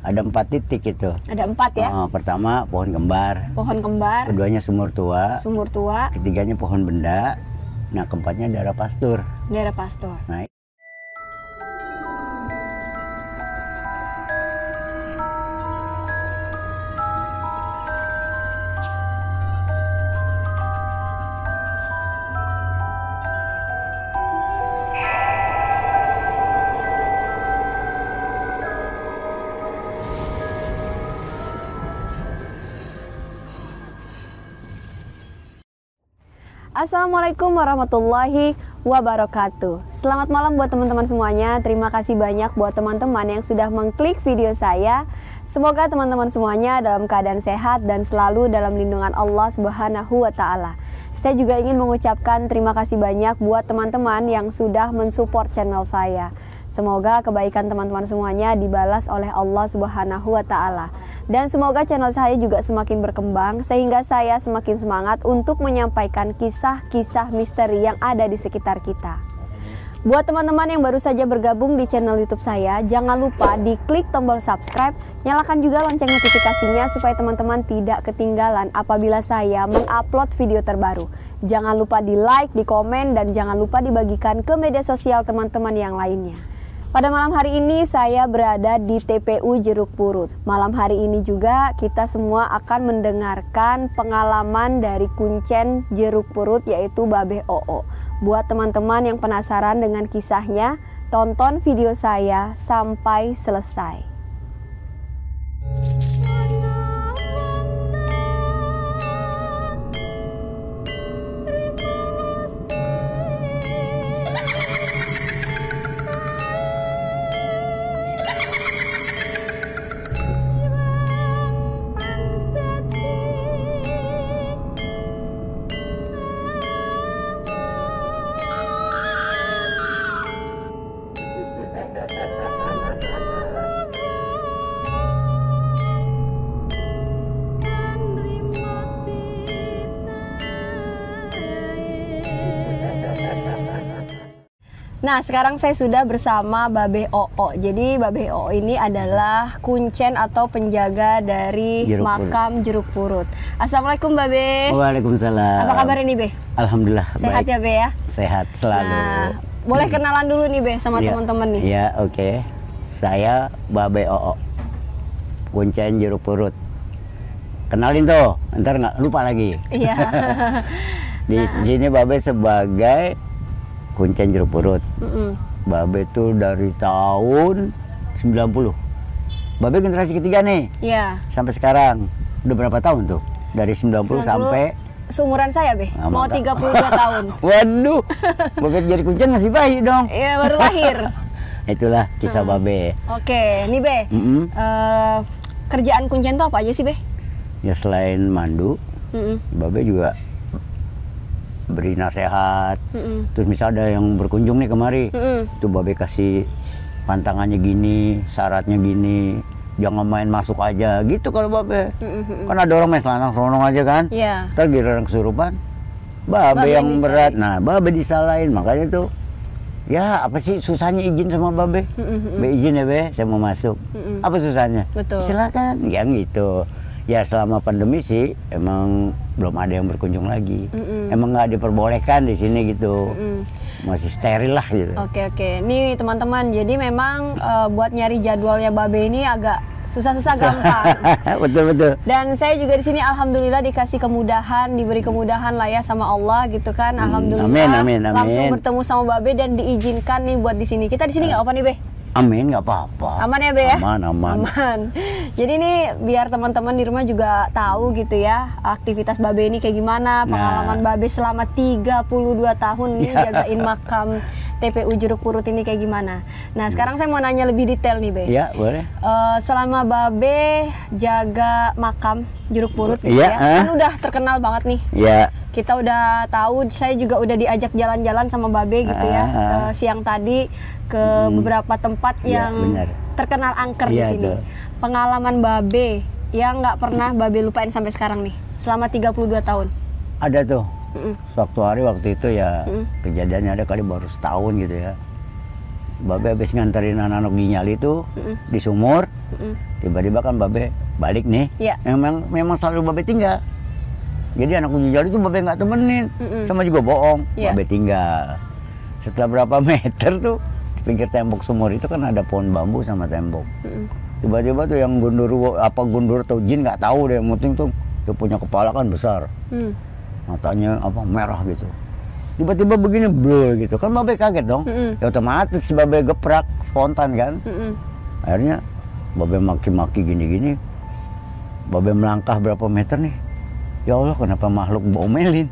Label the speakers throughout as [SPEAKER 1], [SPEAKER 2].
[SPEAKER 1] Ada 4 titik itu.
[SPEAKER 2] Ada 4 ya?
[SPEAKER 1] Pertama pohon kembar.
[SPEAKER 2] Pohon kembar.
[SPEAKER 1] Keduanya sumur tua.
[SPEAKER 2] Sumur tua.
[SPEAKER 1] Ketiganya pohon benda. Nah, keempatnya daerah pastur.
[SPEAKER 2] Daerah pastur.
[SPEAKER 1] Nah,
[SPEAKER 2] Assalamualaikum warahmatullahi wabarakatuh. Selamat malam buat teman-teman semuanya. Terima kasih banyak buat teman-teman yang sudah mengklik video saya. Semoga teman-teman semuanya dalam keadaan sehat dan selalu dalam lindungan Allah Subhanahu wa Ta'ala. Saya juga ingin mengucapkan terima kasih banyak buat teman-teman yang sudah mensupport channel saya. Semoga kebaikan teman-teman semuanya dibalas oleh Allah Subhanahu wa Ta'ala. Dan semoga channel saya juga semakin berkembang sehingga saya semakin semangat untuk menyampaikan kisah-kisah misteri yang ada di sekitar kita. Buat teman-teman yang baru saja bergabung di channel YouTube saya, jangan lupa diklik tombol subscribe, nyalakan juga lonceng notifikasinya supaya teman-teman tidak ketinggalan apabila saya mengupload video terbaru. Jangan lupa di like, di komen, dan jangan lupa dibagikan ke media sosial teman-teman yang lainnya. Pada malam hari ini saya berada di TPU Jeruk Purut. Malam hari ini juga kita semua akan mendengarkan pengalaman dari kuncen Jeruk Purut yaitu Babe Oo. Buat teman-teman yang penasaran dengan kisahnya, tonton video saya sampai selesai. Nah, sekarang saya sudah bersama Babe Oo. Jadi Babe Oo ini adalah kuncen atau penjaga dari makam Jeruk Purut. Assalamualaikum Babe.
[SPEAKER 1] Waalaikumsalam.
[SPEAKER 2] Apa kabar ini Be?
[SPEAKER 1] Alhamdulillah
[SPEAKER 2] sehat
[SPEAKER 1] baik.
[SPEAKER 2] Ya Be ya?
[SPEAKER 1] Sehat selalu.
[SPEAKER 2] Nah, boleh kenalan dulu nih Be sama teman-teman nih.
[SPEAKER 1] Iya, oke. Saya Babe Oo, kuncen Jeruk Purut. Kenalin tuh, ntar nggak lupa lagi.
[SPEAKER 2] Iya.
[SPEAKER 1] Di sini Babe sebagai kuncen Jeruk Purut. Babe tuh dari tahun 90. Babe generasi ketiga nih.
[SPEAKER 2] Iya.
[SPEAKER 1] Sampai sekarang. Udah berapa tahun tuh? Dari 90 sampai
[SPEAKER 2] seumuran saya Be. Mau 32 tahun.
[SPEAKER 1] Waduh. Babe jadi kuncen masih bayi dong.
[SPEAKER 2] Iya, baru lahir.
[SPEAKER 1] Itulah kisah Babe.
[SPEAKER 2] Oke, nih Be. Kerjaan kuncen tuh apa aja sih Be?
[SPEAKER 1] Ya selain mandu, Babe juga beri nasihat. Terus misal ada yang berkunjung nih kemari, tuh Babe kasih pantangannya gini, syaratnya gini, jangan main masuk aja gitu kalau Babe. Kan ada orang main selanang-selonong aja kan.
[SPEAKER 2] Iya.
[SPEAKER 1] Ntar giliran kesurupan Babe yang berat. Nah, Babe disalahin. Makanya tuh ya apa sih susahnya izin sama Babe? Be izin ya Be, saya mau masuk. Apa susahnya?
[SPEAKER 2] Betul.
[SPEAKER 1] Silakan, ya gitu. Ya selama pandemi sih emang belum ada yang berkunjung lagi. Emang nggak diperbolehkan di sini gitu. Masih steril lah gitu.
[SPEAKER 2] Oke. Nih teman-teman, jadi memang buat nyari jadwalnya Babe ini agak susah-susah gampang.
[SPEAKER 1] Betul.
[SPEAKER 2] Dan saya juga di sini alhamdulillah dikasih kemudahan, diberi kemudahan lah ya sama Allah gitu kan. Alhamdulillah.
[SPEAKER 1] Amin.
[SPEAKER 2] Langsung bertemu sama Babe dan diizinkan nih buat di sini. Kita di sini nggak apa nih Be?
[SPEAKER 1] Amin, nggak apa-apa.
[SPEAKER 2] Aman ya Be ya?
[SPEAKER 1] Aman.
[SPEAKER 2] Jadi ini biar teman-teman di rumah juga tahu gitu ya aktivitas Babe ini kayak gimana, pengalaman Babe selama 32 tahun nih jagain makam TPU Jeruk Purut ini kayak gimana. Nah sekarang saya mau nanya lebih detail nih Be.
[SPEAKER 1] Iya boleh.
[SPEAKER 2] Selama Babe jaga makam Jeruk Purut gitu ya, kan udah terkenal banget nih.
[SPEAKER 1] Iya.
[SPEAKER 2] Kita udah tahu, saya juga udah diajak jalan-jalan sama Babe gitu ya. Siang tadi ke beberapa tempat yang terkenal angker di sini. Pengalaman Babe yang nggak pernah Babe lupain sampai sekarang nih, selama 32 tahun.
[SPEAKER 1] Ada tuh. Waktu itu ya kejadiannya ada kali baru setahun gitu ya. Babe habis nganterin anak-anak ginjal itu di sumur. Tiba-tiba kan Babe balik nih.
[SPEAKER 2] Iya.
[SPEAKER 1] Memang selalu Babe tinggal. Jadi anak ginjal itu Babe nggak temenin. Sama juga bohong.
[SPEAKER 2] Iya.
[SPEAKER 1] Babe tinggal. Setelah berapa meter tuh di pinggir tembok sumur itu kan ada pohon bambu sama tembok. Tiba-tiba tuh yang gundur atau jin nggak tahu deh, yang penting tuh dia punya kepala kan besar. Matanya merah gitu. Tiba-tiba begini blur gitu kan, Babe kaget dong. Ya otomatis Babe geprak spontan kan. Akhirnya Babe maki-maki gini-gini. Babe melangkah berapa meter nih, ya Allah kenapa makhluk omelin.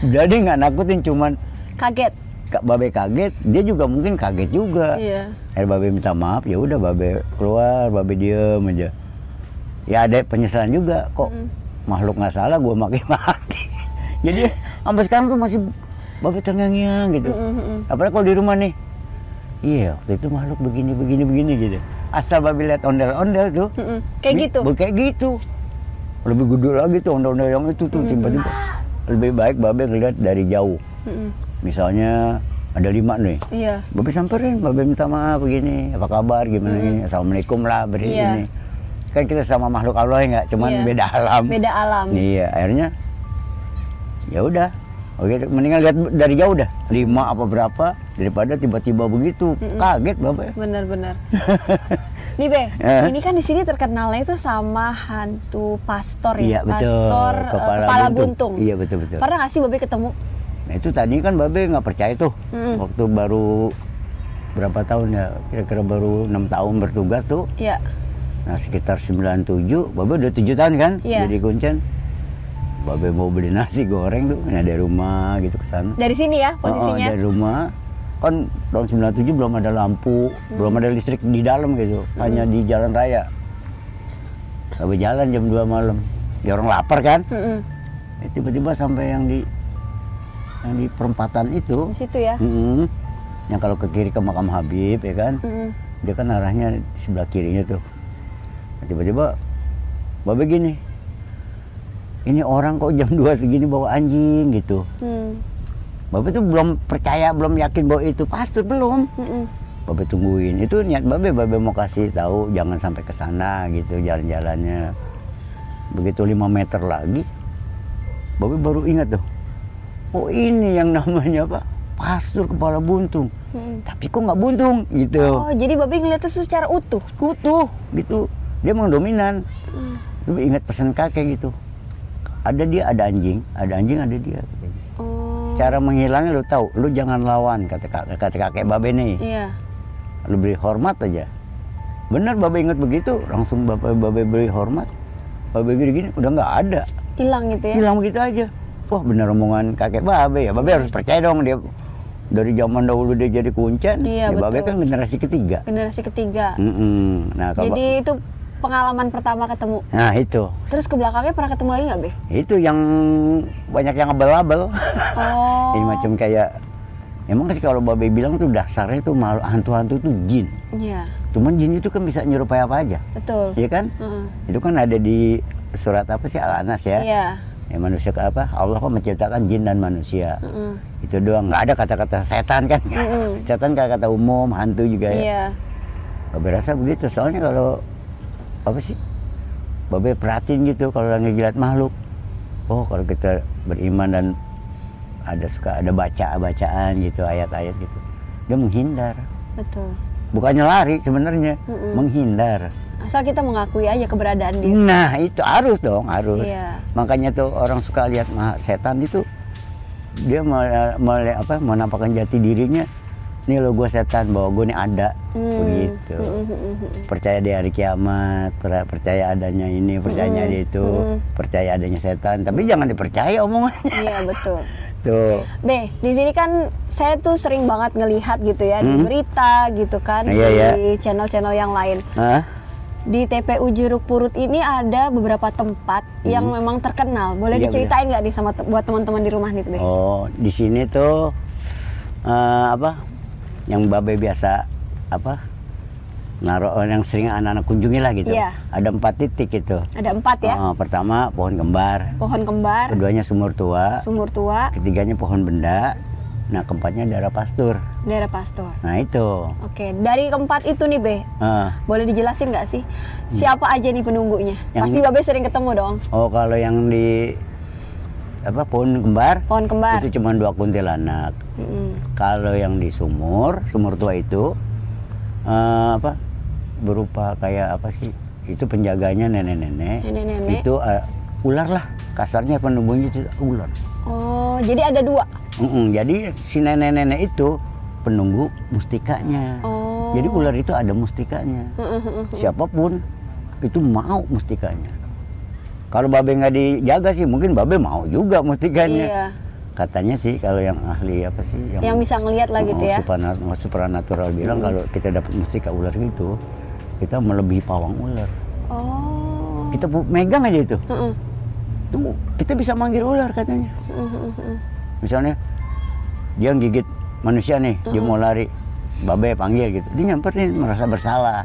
[SPEAKER 1] Jadi nggak nakutin, cuman
[SPEAKER 2] Kaget.
[SPEAKER 1] Babe kaget, dia juga mungkin kaget juga.
[SPEAKER 2] Iya.
[SPEAKER 1] Akhirnya Babe minta maaf, ya udah Babe keluar, Babe diem aja. Ya ada penyesalan juga, kok makhluk nggak salah gua maki-maki. Jadi sampai sekarang tuh masih Babe terngiang gitu. Apalagi kalau di rumah nih, iya waktu itu makhluk begini gitu. Asal Babe lihat ondel-ondel tuh,
[SPEAKER 2] Kayak gitu.
[SPEAKER 1] Kayak gitu. Lebih gede lagi tuh ondel-ondel yang itu tuh tiba-tiba. Lebih baik Babe ngeliat dari jauh. Misalnya ada 5 nih.
[SPEAKER 2] Iya.
[SPEAKER 1] Babe samperin, Babe minta maaf begini, apa kabar, gimana ini, assalamualaikum lah, begini. Kan kita sama makhluk Allah ya nggak, cuman beda alam.
[SPEAKER 2] Beda alam.
[SPEAKER 1] Iya, akhirnya ya udah, oke, mendingan lihat dari jauh dah, 5 apa berapa daripada tiba-tiba begitu, kaget Babe.
[SPEAKER 2] Bener-bener. Nih Be, ini kan di sini terkenalnya itu sama hantu pastor ya,
[SPEAKER 1] Iya, betul.
[SPEAKER 2] pastor kepala buntung.
[SPEAKER 1] Iya betul.
[SPEAKER 2] Pernah nggak sih Babe ketemu?
[SPEAKER 1] Nah itu tadi kan Babe nggak percaya tuh, waktu baru berapa tahun ya, kira-kira baru 6 tahun bertugas tuh.
[SPEAKER 2] Iya.
[SPEAKER 1] Nah sekitar 97, Babe udah 7 tahun kan jadi kuncen. Babe mau beli nasi goreng tuh, nah dari rumah gitu ke sana.
[SPEAKER 2] Dari sini ya posisinya?
[SPEAKER 1] Dari rumah, kan tahun 97 belum ada lampu, belum ada listrik di dalam gitu, hanya di jalan raya. Babe jalan jam 2 malam, ya orang lapar kan. Tiba-tiba sampai yang di perempatan itu.
[SPEAKER 2] Di situ ya?
[SPEAKER 1] Yang kalau ke kiri ke makam Habib ya kan, dia kan arahnya di sebelah kirinya tuh. Nah, tiba-tiba Babe gini, ini orang kok jam 2 segini bawa anjing gitu. Babe tuh belum percaya, belum yakin bahwa itu pastor, belum. Babe tungguin, itu niat Babe mau kasih tahu jangan sampai ke sana gitu jalan-jalannya. Begitu 5 meter lagi, Babe baru ingat tuh, oh ini yang namanya apa, pastor kepala buntung. Tapi kok nggak buntung gitu.
[SPEAKER 2] Oh jadi Babe ngeliatnya secara utuh?
[SPEAKER 1] Utuh gitu, dia emang dominan. Itu ingat pesan kakek gitu, ada dia ada anjing ada dia. Cara menghilangnya lu tahu, lu jangan lawan, kata kakek Babe nih.
[SPEAKER 2] Iya.
[SPEAKER 1] Lu beri hormat aja. Bener Babe ingat begitu, langsung Babe beri hormat. Babe gini udah nggak ada.
[SPEAKER 2] Hilang gitu ya?
[SPEAKER 1] Hilang begitu aja. Wah bener omongan kakek Babe ya. Babe harus percaya dong, dia dari zaman dahulu dia jadi kuncen.
[SPEAKER 2] Iya,
[SPEAKER 1] Ya, Babe
[SPEAKER 2] betul.
[SPEAKER 1] kan generasi ketiga.
[SPEAKER 2] Generasi ketiga.
[SPEAKER 1] Nah, kalau
[SPEAKER 2] Jadi itu pengalaman pertama ketemu.
[SPEAKER 1] nah itu
[SPEAKER 2] Terus ke belakangnya pernah ketemu lagi nggak Be?
[SPEAKER 1] itu yang banyak yang abal-abal.
[SPEAKER 2] Oh.
[SPEAKER 1] Ini macam kayak, emang sih kalau Babe bilang tuh dasarnya tuh malu hantu-hantu tuh jin.
[SPEAKER 2] Iya.
[SPEAKER 1] Cuman jin itu kan bisa nyerupai apa aja,
[SPEAKER 2] Betul.
[SPEAKER 1] iya kan? Itu kan ada di surat apa sih, Al-Anas ya?
[SPEAKER 2] Iya.
[SPEAKER 1] Ya manusia apa? Allah kok menciptakan jin dan manusia. Itu doang, nggak ada kata-kata setan kan? Setan kata umum, hantu juga ya.
[SPEAKER 2] Iya.
[SPEAKER 1] Babe rasa begitu, soalnya kalau apa sih? Babe perhatiin gitu kalau lagi ngeliat makhluk. Oh kalau kita beriman dan suka ada bacaan gitu, ayat-ayat gitu, dia menghindar.
[SPEAKER 2] Betul.
[SPEAKER 1] Bukannya lari sebenarnya, menghindar.
[SPEAKER 2] Asal kita mengakui aja keberadaan dia.
[SPEAKER 1] Nah itu harus dong, harus.
[SPEAKER 2] Iya.
[SPEAKER 1] Makanya tuh orang suka lihat setan itu, dia menampakkan jati dirinya. Nih lo gue setan, bahwa gue nih ada, begitu. Percaya di hari kiamat, percaya adanya ini, percaya ada itu, percaya adanya setan. Tapi jangan dipercaya omongannya.
[SPEAKER 2] Iya betul.
[SPEAKER 1] Tuh.
[SPEAKER 2] Be, di sini kan saya tuh sering banget ngelihat gitu ya di berita gitu kan,
[SPEAKER 1] Iya,
[SPEAKER 2] di channel-channel yang lain.
[SPEAKER 1] Hah?
[SPEAKER 2] Di TPU Juruk Purut ini ada beberapa tempat yang memang terkenal. Boleh
[SPEAKER 1] Iya,
[SPEAKER 2] diceritain nggak nih sama buat teman-teman di rumah nih, Be?
[SPEAKER 1] Oh, di sini tuh yang Babe biasa naruh, yang sering anak-anak kunjungi lah gitu.
[SPEAKER 2] Iya.
[SPEAKER 1] Ada 4 titik itu.
[SPEAKER 2] Ada 4 ya?
[SPEAKER 1] Pertama pohon kembar,
[SPEAKER 2] Pohon kembar,
[SPEAKER 1] keduanya sumur tua,
[SPEAKER 2] sumur tua,
[SPEAKER 1] ketiganya pohon benda. Nah, keempatnya daerah pastur.
[SPEAKER 2] Daerah pastur.
[SPEAKER 1] Nah, itu.
[SPEAKER 2] Oke, dari keempat itu nih Be, boleh dijelasin nggak sih siapa aja nih penunggunya? Pasti Babe sering ketemu dong.
[SPEAKER 1] Oh, kalau yang di pohon kembar?
[SPEAKER 2] Pohon kembar.
[SPEAKER 1] Itu cuma 2 kuntilanak. Kalau yang di sumur tua itu berupa kayak apa sih? Itu penjaganya nenek-nenek. Itu ular lah, kasarnya penunggunya itu ular.
[SPEAKER 2] Oh, jadi ada 2.
[SPEAKER 1] Jadi si nenek-nenek itu penunggu mustikanya.
[SPEAKER 2] Oh.
[SPEAKER 1] Jadi ular itu ada mustikanya. Siapapun itu mau mustikanya. Kalau Babe nggak dijaga sih, mungkin Babe mau juga mustikanya.
[SPEAKER 2] Iya.
[SPEAKER 1] Katanya sih kalau yang ahli apa sih?
[SPEAKER 2] Yang bisa ngelihat lah gitu ya.
[SPEAKER 1] Supranatural bilang kalau kita dapat mustika ular gitu, kita melebihi pawang ular.
[SPEAKER 2] Oh.
[SPEAKER 1] Kita megang aja itu. Tuh, kita bisa manggil ular katanya. Misalnya dia gigit manusia nih, dia mau lari, Babe panggil gitu, dia nyamperin merasa bersalah.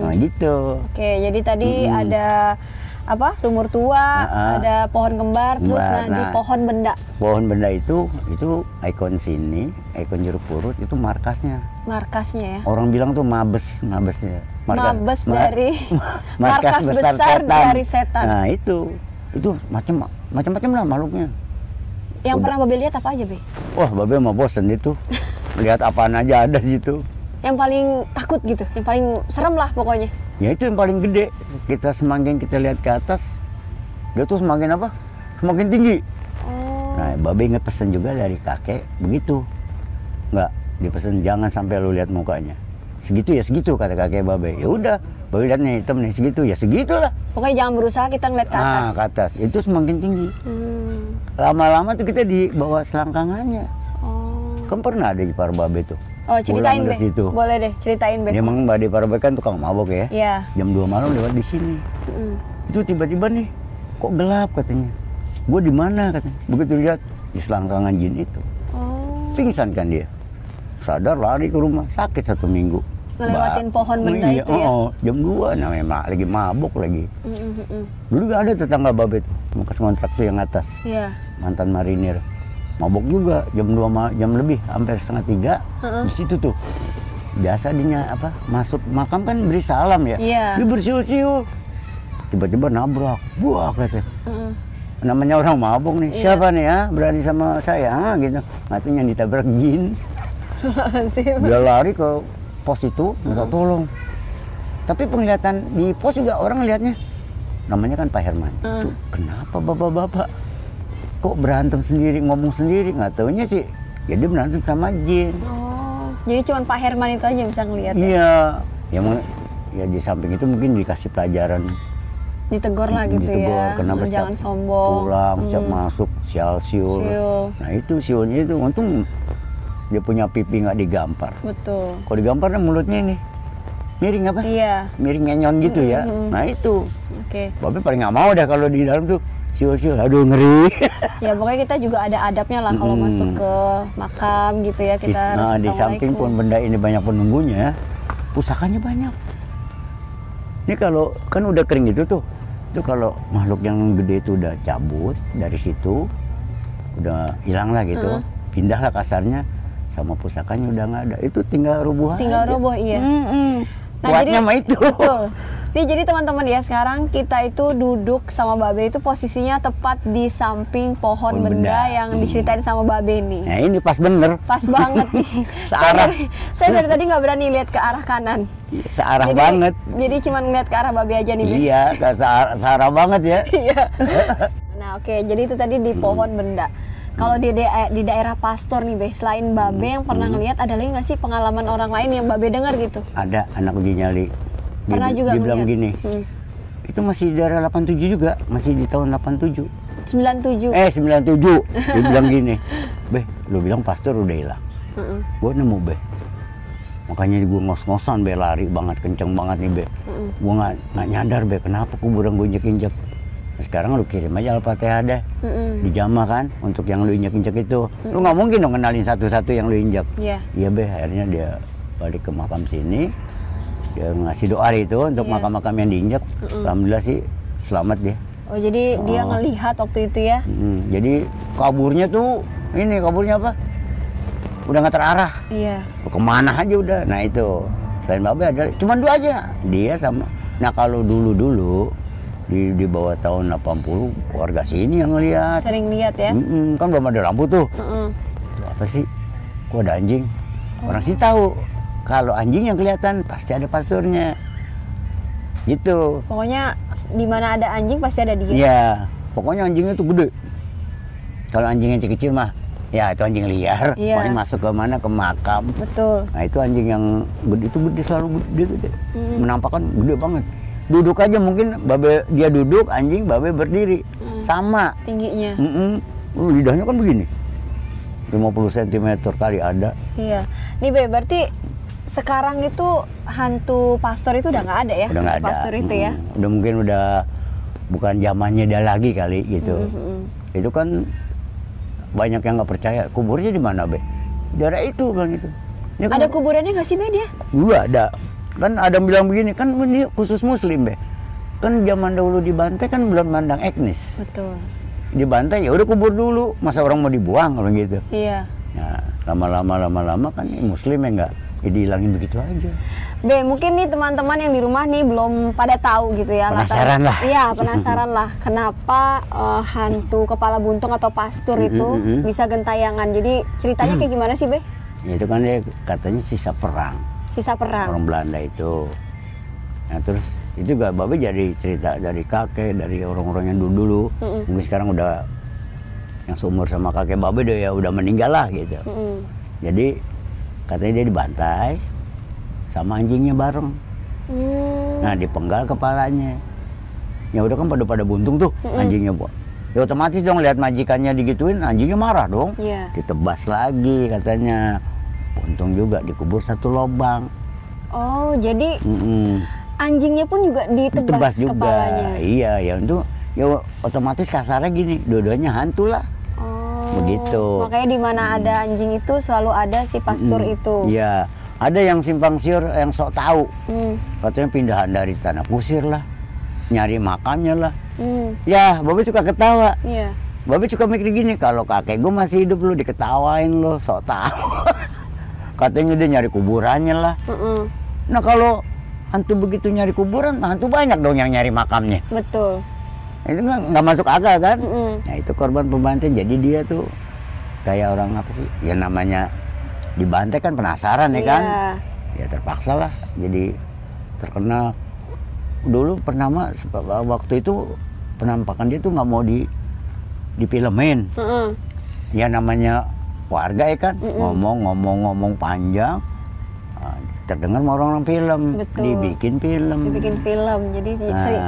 [SPEAKER 1] Nah gitu.
[SPEAKER 2] Oke, jadi tadi ada sumur tua, ada pohon kembar, terus di pohon benda. Pohon
[SPEAKER 1] benda itu ikon sini, ikon jeruk purut itu markasnya.
[SPEAKER 2] Markasnya ya.
[SPEAKER 1] Orang bilang tuh mabesnya.
[SPEAKER 2] Markas besar dari setan.
[SPEAKER 1] Nah itu macam-macam lah makhluknya.
[SPEAKER 2] Yang pernah Babe lihat apa aja, Be?
[SPEAKER 1] Wah, Babe mah bosen itu. Lihat apaan aja ada situ.
[SPEAKER 2] Yang paling takut gitu, yang paling serem lah pokoknya.
[SPEAKER 1] Ya itu yang paling gede. Semakin kita lihat ke atas, dia tuh semakin tinggi.
[SPEAKER 2] Oh.
[SPEAKER 1] Nah, Babe inget pesan juga dari kakek begitu. Nggak, dipesan jangan sampai lu lihat mukanya. Segitu ya segitu kata kakek Babe. Ya udah, Babe lihat nih hitam nih segitu ya segitulah.
[SPEAKER 2] Pokoknya jangan berusaha kita ngeliat ke atas.
[SPEAKER 1] Nah, ke atas. Itu semakin tinggi. Lama-lama tuh kita di bawah selangkangannya.
[SPEAKER 2] Oh.
[SPEAKER 1] Kan pernah ada di para Babe tuh.
[SPEAKER 2] Oh, ceritain Be. Boleh deh, ceritain Be.
[SPEAKER 1] Memang Mbak di para Babe kan tukang mabok ya.
[SPEAKER 2] Iya.
[SPEAKER 1] Jam 2 malam lewat di sini. Itu tiba-tiba nih, kok gelap katanya. Gue di mana katanya. Begitu lihat di selangkangan jin itu.
[SPEAKER 2] Oh.
[SPEAKER 1] Pingsan kan dia. Sadar lari ke rumah, sakit 1 minggu.
[SPEAKER 2] Ngelewatin pohon benda itu ya?
[SPEAKER 1] Jam 2 namanya lagi mabok lagi. Dulu gak ada tetangga Babe bekas kontrak tuh yang atas.
[SPEAKER 2] Iya.
[SPEAKER 1] Mantan marinir. Mabok juga jam 2 jam lebih hampir 2:30 di situ tuh. Biasa dia masuk makam kan beri salam ya.
[SPEAKER 2] Iya.
[SPEAKER 1] Dia bersiul-siul. Tiba-tiba nabrak. Buah katanya. Namanya orang mabok nih.
[SPEAKER 2] Iya.
[SPEAKER 1] Siapa nih ya berani sama saya gitu. Katanya ditabrak jin. Dia lari ke pos itu minta tolong. Tapi penglihatan di pos juga orang lihatnya. Namanya kan Pak Herman. Tuh, kenapa bapak-bapak kok berantem sendiri, ngomong sendiri? Nggak taunya sih ya dia berantem sama jin.
[SPEAKER 2] Oh, jadi cuma Pak Herman itu aja yang bisa ngelihat
[SPEAKER 1] ya? Iya, ya di samping itu mungkin dikasih pelajaran.
[SPEAKER 2] Ditegur lah gitu ya,
[SPEAKER 1] kenapa
[SPEAKER 2] jangan sombong.
[SPEAKER 1] Pulang, setiap masuk siul. Nah itu siulnya itu untung dia punya pipi nggak digampar.
[SPEAKER 2] Betul.
[SPEAKER 1] Kalau digampar mulutnya ini miring apa?
[SPEAKER 2] Iya.
[SPEAKER 1] Miring nyenyon gitu ya. Nah itu.
[SPEAKER 2] Oke.
[SPEAKER 1] Babe paling nggak mau dah kalau di dalam tuh siul-siul. Aduh ngeri.
[SPEAKER 2] Ya pokoknya kita juga ada adabnya lah kalau masuk ke makam gitu ya, kita harus
[SPEAKER 1] di samping pun benda ini banyak penunggunya, pusakanya banyak. Ini kalau kan udah kering gitu tuh. Itu kalau makhluk yang gede itu udah cabut dari situ, udah hilang lah gitu, pindah lah kasarnya. Sama pusakanya udah nggak ada, itu tinggal rubuh
[SPEAKER 2] tinggal
[SPEAKER 1] aja.
[SPEAKER 2] Rubuh iya.
[SPEAKER 1] Nah, kuatnya mah itu.
[SPEAKER 2] Betul. Nih jadi teman-teman ya, sekarang kita itu duduk sama Babe itu posisinya tepat di samping pohon benda yang diceritain sama Babe nih.
[SPEAKER 1] Nah ini pas bener.
[SPEAKER 2] Pas banget nih.
[SPEAKER 1] Searah.
[SPEAKER 2] Saya dari tadi nggak berani lihat ke arah kanan.
[SPEAKER 1] Searah banget.
[SPEAKER 2] Jadi cuma ngeliat ke arah Babe aja nih.
[SPEAKER 1] Iya, searah banget ya.
[SPEAKER 2] Iya. Nah oke, jadi itu tadi di pohon benda. Kalau di daerah pastor nih Be, selain Babe yang pernah ngelihat, ada lagi nggak sih pengalaman orang lain yang Babe dengar gitu?
[SPEAKER 1] Ada, anak uji nyali.
[SPEAKER 2] Pernah juga
[SPEAKER 1] dibilang gini, itu masih di daerah 87 juga, masih di tahun 87.
[SPEAKER 2] 97.
[SPEAKER 1] 97. Dia bilang gini, Be, lu bilang pastor udah hilang. Gue nemu Be. Makanya gue ngos-ngosan Be, lari banget, kenceng banget nih Be. Gue nggak nyadar Be, kenapa kuburan gue injek-injek. Sekarang lu kirim aja Al-Fatihah deh, dijamah kan, untuk yang lu injek-injek itu. Lu nggak mungkin dong kenalin satu-satu yang lu injek. Iya Be, akhirnya dia balik ke makam sini, dia ngasih doa itu untuk makam-makam yang diinjek. Alhamdulillah sih selamat dia.
[SPEAKER 2] Oh jadi dia ngelihat waktu itu ya?
[SPEAKER 1] Jadi kaburnya tuh, kaburnya apa? udah nggak terarah.
[SPEAKER 2] Iya.
[SPEAKER 1] Kemana aja udah. Nah itu selain babe ada cuma 2 aja, dia sama. Nah kalau dulu di bawah tahun 80 warga sini yang ngelihat.
[SPEAKER 2] Sering lihat ya.
[SPEAKER 1] Kan belum ada lampu tuh. Apa sih, kok ada anjing? Orang sih tahu kalau anjing yang kelihatan pasti ada pasturnya gitu.
[SPEAKER 2] Pokoknya di mana ada anjing pasti ada dia.
[SPEAKER 1] Iya, pokoknya anjingnya tuh gede. Kalau anjing yang kecil mah ya itu anjing liar, paling masuk ke mana, ke makam.
[SPEAKER 2] Betul.
[SPEAKER 1] Nah itu anjing yang gede, itu gede, selalu gede. Menampakkan gede banget. Duduk aja mungkin babe dia duduk, anjing babe berdiri. Sama
[SPEAKER 2] tingginya.
[SPEAKER 1] Lidahnya kan begini, 50 cm kali ada.
[SPEAKER 2] Iya. Nih Be, berarti sekarang itu hantu pastor itu udah nggak ada ya?
[SPEAKER 1] Udah nggak ada.
[SPEAKER 2] Pastor itu ya?
[SPEAKER 1] Udah mungkin udah bukan zamannya dia lagi kali gitu. Itu kan banyak yang nggak percaya. Kuburnya di mana Be? Daerah itu bang itu. Ini
[SPEAKER 2] Ada kuburannya nggak sih Be dia?
[SPEAKER 1] Dulu ada. Kan ada yang bilang begini, kan ini khusus muslim Be. Kan zaman dahulu di Bantai kan belum mandang etnis.
[SPEAKER 2] Betul.
[SPEAKER 1] Di Bantai ya udah kubur dulu, masa orang mau dibuang kalau gitu.
[SPEAKER 2] Iya.
[SPEAKER 1] Nah, lama-lama kan muslim ya nggak dihilangin begitu aja.
[SPEAKER 2] Be, mungkin nih teman-teman yang di rumah nih belum pada tahu gitu ya.
[SPEAKER 1] Penasaran lah.
[SPEAKER 2] Iya, penasaran lah. Kenapa hantu kepala buntung atau pastur itu bisa gentayangan? Jadi ceritanya kayak gimana sih Be?
[SPEAKER 1] Ya, itu kan dia katanya sisa perang.
[SPEAKER 2] Sisa perang.
[SPEAKER 1] Orang Belanda itu. Nah terus itu juga babe jadi cerita dari kakek, dari orang-orang yang dulu. Mungkin sekarang udah yang seumur sama kakek babe udah meninggal lah gitu. Jadi katanya dia dibantai sama anjingnya bareng. Nah dipenggal kepalanya. Ya udah kan pada buntung tuh anjingnya Bu. Ya otomatis dong lihat majikannya digituin, anjingnya marah dong. Ditebas lagi katanya. Buntung juga dikubur 1 lubang.
[SPEAKER 2] Oh jadi anjingnya pun juga ditebas
[SPEAKER 1] juga
[SPEAKER 2] kepalanya.
[SPEAKER 1] Iya ya itu ya otomatis kasarnya gini, dua-duanya hantu lah. Begitu.
[SPEAKER 2] Makanya di mana ada anjing itu selalu ada si pastur itu.
[SPEAKER 1] Iya. Ada yang simpang siur yang sok tahu. Katanya pindahan dari tanah kusir lah. Nyari makamnya lah. Ya, babe suka ketawa.
[SPEAKER 2] Iya.
[SPEAKER 1] Babe suka mikir gini, kalau kakek gue masih hidup lu diketawain lo, sok tahu. Katanya dia nyari kuburannya lah. Nah kalau hantu begitu nyari kuburan, hantu banyak dong yang nyari makamnya.
[SPEAKER 2] Betul.
[SPEAKER 1] Itu nggak masuk akal kan? Nah itu korban pembantai, jadi dia tuh kayak orang apa sih? Ya namanya dibantai kan penasaran ya kan? Ya terpaksa lah, jadi terkenal. Dulu pernah waktu itu penampakan dia tuh nggak mau difilmin. Ya namanya warga ya kan, ngomong panjang. Terdengar sama orang-orang film.
[SPEAKER 2] Betul.
[SPEAKER 1] Dibikin film.
[SPEAKER 2] Jadi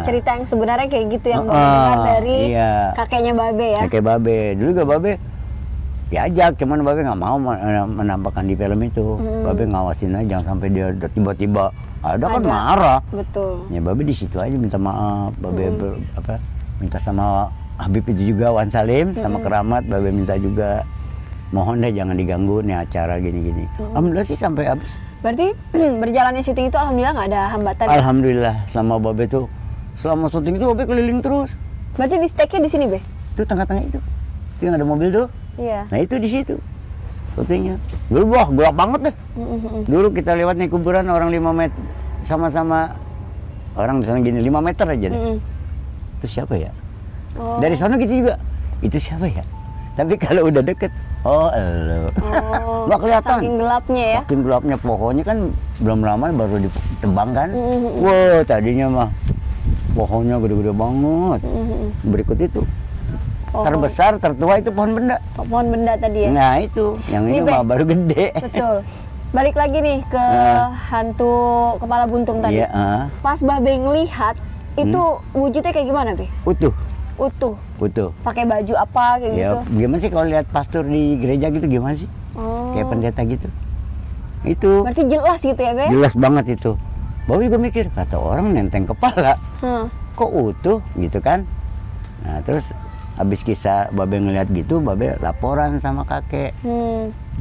[SPEAKER 2] cerita yang sebenarnya kayak gitu yang dengar dari kakeknya babe ya.
[SPEAKER 1] Kakek babe. Dulu juga babe diajak, cuman babe nggak mau menampakkan di film itu. Babe ngawasin aja, jangan sampai dia tiba-tiba ada kan marah.
[SPEAKER 2] Betul.
[SPEAKER 1] Ya babe di situ aja minta maaf. Babe minta sama Habib itu juga, Wan Salim, sama keramat. Babe minta juga, mohon deh jangan diganggu nih acara gini-gini. Alhamdulillah sih sampai habis.
[SPEAKER 2] Berarti berjalannya syuting itu alhamdulillah nggak ada hambatan.
[SPEAKER 1] Alhamdulillah selama babe tuh, selama syuting itu babe keliling terus.
[SPEAKER 2] Berarti di stake-nya di sini Be?
[SPEAKER 1] Itu tengah-tengah itu, yang ada mobil tuh.
[SPEAKER 2] Iya.
[SPEAKER 1] Nah itu di situ syutingnya. Dulu wah gelap banget deh. Dulu kita lewat nih kuburan orang 5 meter, sama-sama orang di sana gini 5 meter aja deh. Itu siapa ya? Dari sana gitu juga. Itu siapa ya? Tapi kalau udah deket, elo. Nggak kelihatan.
[SPEAKER 2] Saking gelapnya ya?
[SPEAKER 1] Saking gelapnya, pohonnya kan belum lama baru ditebang kan. Wah tadinya mah pohonnya gede-gede banget. Berikut itu terbesar, tertua itu pohon benda.
[SPEAKER 2] Pohon benda tadi ya?
[SPEAKER 1] Nah itu, yang ini mah baru gede.
[SPEAKER 2] Betul. Balik lagi nih ke hantu kepala buntung tadi. Pas babe ngelihat, itu wujudnya kayak gimana Be? Utuh. Pakai baju apa kayak gitu?
[SPEAKER 1] Gimana sih kalau lihat pastor di gereja gitu gimana sih? Kayak pendeta gitu. Itu.
[SPEAKER 2] Berarti jelas gitu ya Be?
[SPEAKER 1] Jelas banget itu. Babe juga mikir, kata orang nenteng kepala, kok utuh gitu kan? Nah terus habis kisah babe ngeliat gitu, babe laporan sama kakek.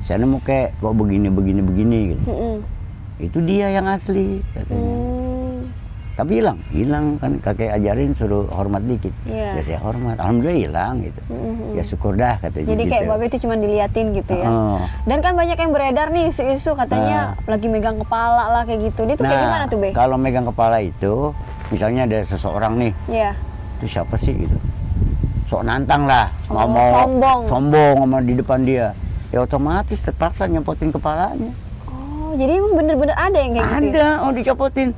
[SPEAKER 1] Saya nemu kek, kok begini gitu. Itu dia yang asli katanya. Tapi hilang kan kakek ajarin suruh hormat dikit.
[SPEAKER 2] Iya.
[SPEAKER 1] Ya saya hormat, alhamdulillah hilang gitu. Ya syukur dah katanya.
[SPEAKER 2] Jadi
[SPEAKER 1] gitu.
[SPEAKER 2] kayak Babe itu cuma diliatin gitu ya. Dan kan banyak yang beredar nih isu-isu katanya lagi megang kepala lah kayak gitu. Dia tuh kayak gimana tuh, Be?
[SPEAKER 1] Kalau megang kepala itu, misalnya ada seseorang nih,
[SPEAKER 2] Iya.
[SPEAKER 1] itu siapa sih gitu? Sok nantang lah,
[SPEAKER 2] sombong
[SPEAKER 1] sama di depan dia. Ya otomatis terpaksa nyempotin kepalanya.
[SPEAKER 2] Oh, jadi emang bener-bener ada yang kayak gitu?
[SPEAKER 1] Ada, dicopotin.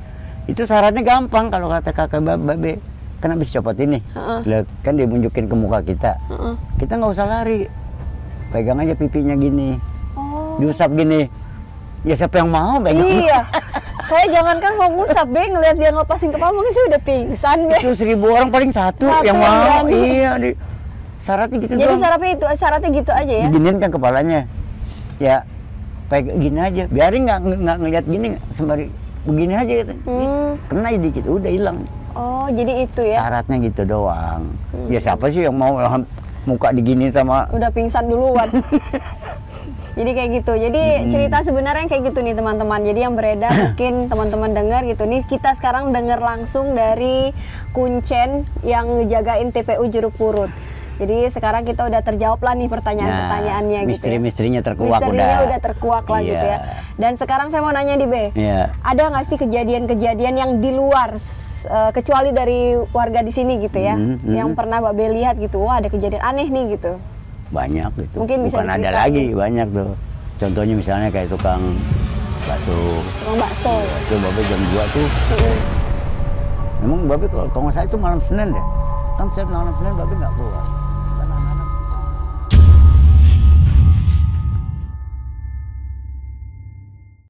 [SPEAKER 1] Itu syaratnya gampang kalau kata kakak Babe. Kan habis copotin nih, kan dia munjukin ke muka kita. Kita nggak usah lari, pegang aja pipinya gini, diusap gini. Ya siapa yang mau pegang?
[SPEAKER 2] Iya, saya jangankan mau ngusap, Be, ngeliat dia ngelepasin kepala mungkin saya udah pingsan, Be.
[SPEAKER 1] Itu 1000 orang paling satu yang mau. Iya, syaratnya gitu.
[SPEAKER 2] Jadi
[SPEAKER 1] doang.
[SPEAKER 2] syaratnya gitu aja ya?
[SPEAKER 1] Diginiin kan kepalanya, ya pegang gini aja, biarin nggak ngeliat gini, sembari begini aja gitu. Kena dikit, udah hilang.
[SPEAKER 2] Oh, jadi itu ya?
[SPEAKER 1] Syaratnya gitu doang. Ya siapa sih yang mau muka digini sama...
[SPEAKER 2] Udah pingsan duluan. Jadi kayak gitu. Jadi cerita sebenarnya kayak gitu nih teman-teman. Jadi yang beredar mungkin teman-teman dengar gitu nih. Kita sekarang dengar langsung dari Kuncen yang ngejagain TPU Jeruk Purut. Jadi sekarang kita udah terjawab lah nih pertanyaan-pertanyaannya gitu.
[SPEAKER 1] Misteri-misterinya terkuak
[SPEAKER 2] udah terkuak lah gitu ya. Dan sekarang saya mau nanya di Be. Ada nggak sih kejadian-kejadian yang di luar kecuali dari warga di sini gitu ya, yang pernah Babe lihat gitu, wah ada kejadian aneh nih gitu?
[SPEAKER 1] Banyak gitu.
[SPEAKER 2] Mungkin bisa
[SPEAKER 1] bukan ada lagi, banyak tuh. Contohnya misalnya kayak tukang bakso.
[SPEAKER 2] Tukang bakso.
[SPEAKER 1] Itu Babe jam 2 tuh. Memang Babe kalau nggak salah itu malam Senin deh. Kan setiap malam Senin Babe nggak keluar.